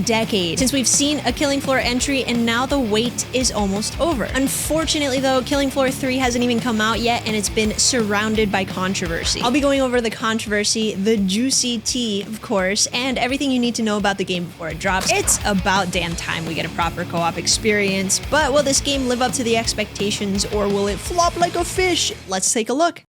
decade since we've seen a Killing Floor entry, and now the wait is almost over. Unfortunately though, Killing Floor 3 hasn't even come out yet, and it's been surrounded by controversy. I'll be going over the controversy, the juicy tea, of course, and everything you need to know about the game before it drops. It's about damn time we get a proper co-op experience, but will this game live up to the expectations, or will it flop like a fish? Let's take a look.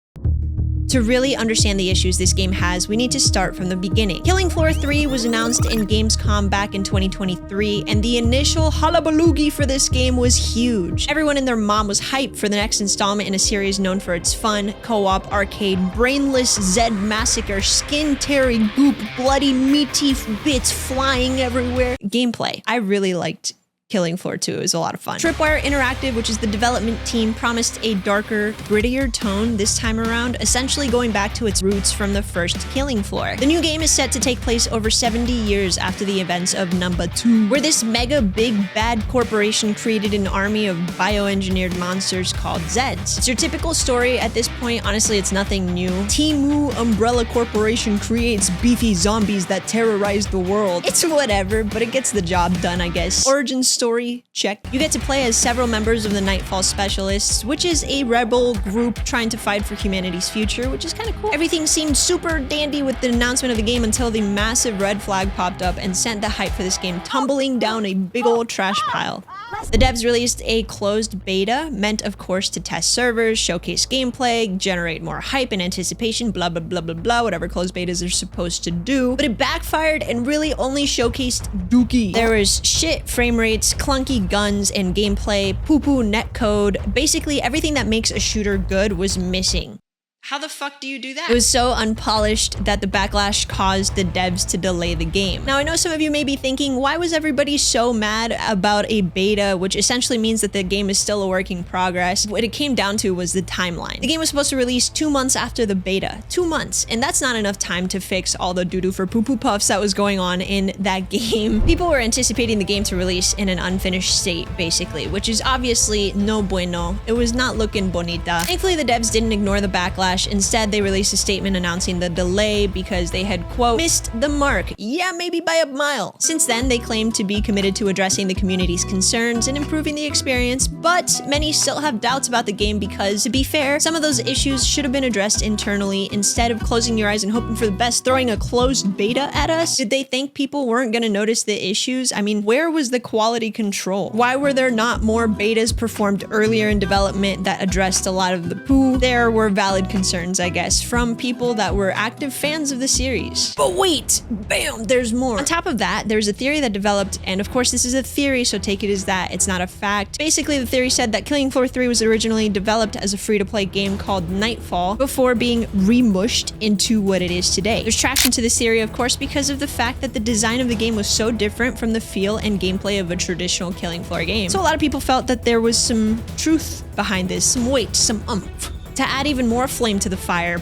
To really understand the issues this game has, we need to start from the beginning. Killing Floor 3 was announced in Gamescom back in 2023, and the initial hullabaloogie for this game was huge. Everyone and their mom was hyped for the next installment in a series known for its fun, co-op, arcade, brainless Zed massacre, skin-tearing goop, bloody meaty bits flying everywhere gameplay. I really liked Killing Floor 2. It was a lot of fun. Tripwire Interactive, which is the development team, promised a darker, grittier tone this time around, essentially going back to its roots from the first Killing Floor. The new game is set to take place over 70 years after the events of Number 2, where this mega big bad corporation created an army of bioengineered monsters called Zeds. It's your typical story at this point. Honestly, it's nothing new. Timu Umbrella Corporation creates beefy zombies that terrorize the world. It's whatever, but it gets the job done, I guess. Origin story, check. You get to play as several members of the Nightfall Specialists, which is a rebel group trying to fight for humanity's future, which is kind of cool. Everything seemed super dandy with the announcement of the game until the massive red flag popped up and sent the hype for this game tumbling down a big old trash pile. The devs released a closed beta, meant of course to test servers, showcase gameplay, generate more hype and anticipation, blah blah blah blah blah, whatever closed betas are supposed to do, but it backfired and really only showcased dookie. There was shit frame rates, clunky guns and gameplay, poo-poo netcode. Basically everything that makes a shooter good was missing. How the fuck do you do that? It was so unpolished that the backlash caused the devs to delay the game. Now, I know some of you may be thinking, why was everybody so mad about a beta, which essentially means that the game is still a work in progress? What it came down to was the timeline. The game was supposed to release 2 months after the beta. 2 months. And that's not enough time to fix all the doo-doo for poo-poo puffs that was going on in that game. People were anticipating the game to release in an unfinished state, basically, which is obviously no bueno. It was not looking bonita. Thankfully, the devs didn't ignore the backlash. Instead, they released a statement announcing the delay because they had, quote, missed the mark. Yeah, maybe by a mile. Since then, they claimed to be committed to addressing the community's concerns and improving the experience, but many still have doubts about the game because, to be fair, some of those issues should have been addressed internally instead of closing your eyes and hoping for the best, throwing a closed beta at us. Did they think people weren't going to notice the issues? I mean, where was the quality control? Why were there not more betas performed earlier in development that addressed a lot of the poo? There were valid concerns, I guess, from people that were active fans of the series. But wait, bam, there's more. On top of that, there's a theory that developed, and of course this is a theory, so take it as that, it's not a fact. Basically, the theory said that Killing Floor 3 was originally developed as a free-to-play game called Nightfall before being remushed into what it is today. There's traction to this theory, of course, because of the fact that the design of the game was so different from the feel and gameplay of a traditional Killing Floor game. So a lot of people felt that there was some truth behind this, some weight, some oomph. To add even more flame to the fire,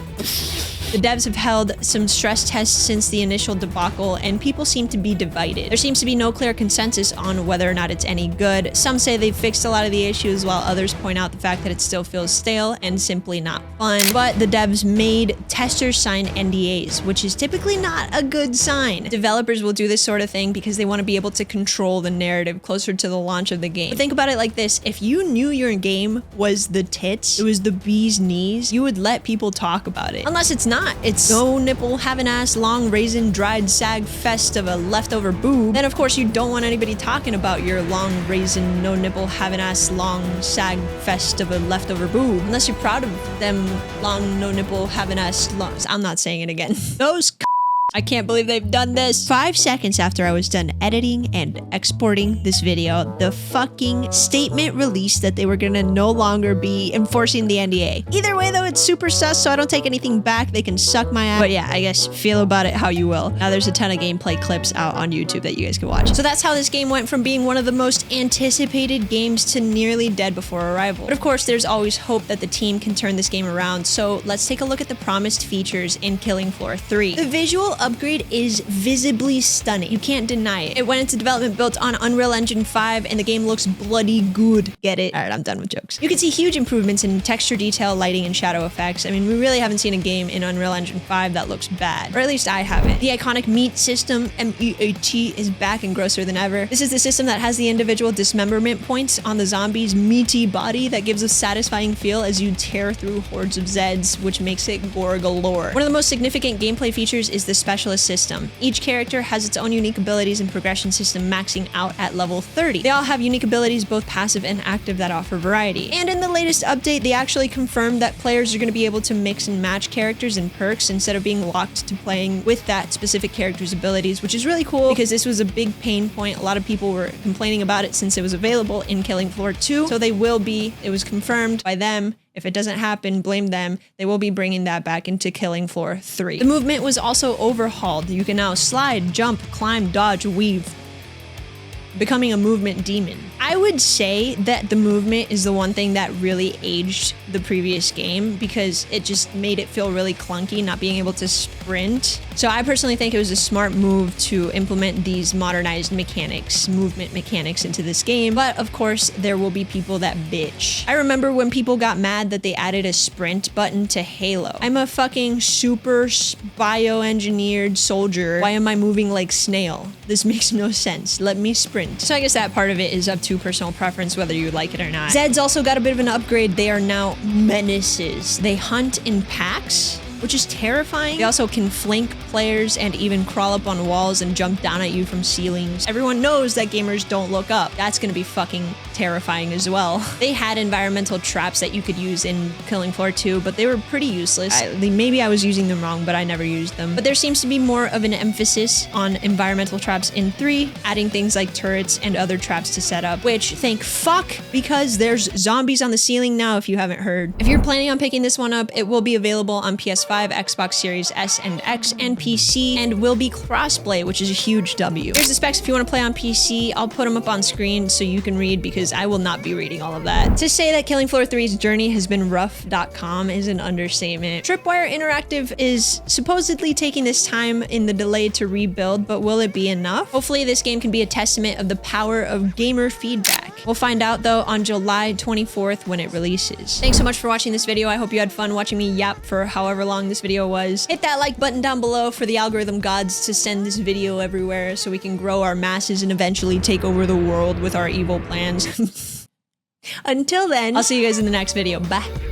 the devs have held some stress tests since the initial debacle, and people seem to be divided. There seems to be no clear consensus on whether or not it's any good. Some say they've fixed a lot of the issues, while others point out the fact that it still feels stale and simply not fun. But the devs made testers sign NDAs, which is typically not a good sign. Developers will do this sort of thing because they want to be able to control the narrative closer to the launch of the game. But think about it like this. If you knew your game was the tits, it was the bee's knees, you would let people talk about it. Unless it's not. It's no nipple, have an ass, long raisin, dried sag fest of a leftover boob. Then of course you don't want anybody talking about your long raisin, no nipple, have an ass, long sag fest of a leftover boob. Unless you're proud of them long, no nipple, have an ass, long. I'm not saying it again. Those I can't believe they've done this. 5 seconds after I was done editing and exporting this video, the fucking statement released that they were gonna no longer be enforcing the NDA. Either way though, it's super sus, so I don't take anything back. They can suck my ass. But yeah, I guess feel about it how you will. Now there's a ton of gameplay clips out on YouTube that you guys can watch. So that's how this game went from being one of the most anticipated games to nearly dead before arrival. But of course, there's always hope that the team can turn this game around. So let's take a look at the promised features in Killing Floor 3. The visual upgrade is visibly stunning. You can't deny it. It went into development built on Unreal Engine 5 and the game looks bloody good. Get it? All right, I'm done with jokes. You can see huge improvements in texture detail, lighting, and shadow effects. I mean, we really haven't seen a game in Unreal Engine 5 that looks bad, or at least I haven't. The iconic meat system, M-E-A-T, is back and grosser than ever. This is the system that has the individual dismemberment points on the zombie's meaty body that gives a satisfying feel as you tear through hordes of Zeds, which makes it gore galore. One of the most significant gameplay features is the specialist system. Each character has its own unique abilities and progression system maxing out at level 30. They all have unique abilities, both passive and active, that offer variety. And in the latest update, they actually confirmed that players are going to be able to mix and match characters and perks instead of being locked to playing with that specific character's abilities, which is really cool because this was a big pain point. A lot of people were complaining about it since it was available in Killing Floor 2. So they will be, it was confirmed by them. If it doesn't happen, blame them. They will be bringing that back into Killing Floor 3. The movement was also overhauled. You can now slide, jump, climb, dodge, weave, becoming a movement demon. I would say that the movement is the one thing that really aged the previous game because it just made it feel really clunky, not being able to sprint. So I personally think it was a smart move to implement these modernized mechanics, movement mechanics into this game. But of course, there will be people that bitch. I remember when people got mad that they added a sprint button to Halo. I'm a fucking super bioengineered soldier. Why am I moving like snail? This makes no sense. Let me sprint. So I guess that part of it is up to personal preference, whether you like it or not. Zed's also got a bit of an upgrade. They are now menaces. They hunt in packs, which is terrifying. They also can flank players and even crawl up on walls and jump down at you from ceilings. Everyone knows that gamers don't look up. That's gonna be fucking terrifying as well. They had environmental traps that you could use in Killing Floor 2, but they were pretty useless. Maybe I was using them wrong, but I never used them. But there seems to be more of an emphasis on environmental traps in 3, adding things like turrets and other traps to set up, which thank fuck, because there's zombies on the ceiling now if you haven't heard. If you're planning on picking this one up, it will be available on PS5, Xbox Series S and X, and PC, and will be crossplay, which is a huge W. Here's the specs if you want to play on PC. I'll put them up on screen so you can read because I will not be reading all of that. To say that Killing Floor 3's journey has been rough.com is an understatement. Tripwire Interactive is supposedly taking this time in the delay to rebuild, but will it be enough? Hopefully this game can be a testament of the power of gamer feedback. We'll find out though on July 24th when it releases. Thanks so much for watching this video. I hope you had fun watching me yap for however long this video was. Hit that like button down below for the algorithm gods to send this video everywhere so we can grow our masses and eventually take over the world with our evil plans. Until then, I'll see you guys in the next video. Bye.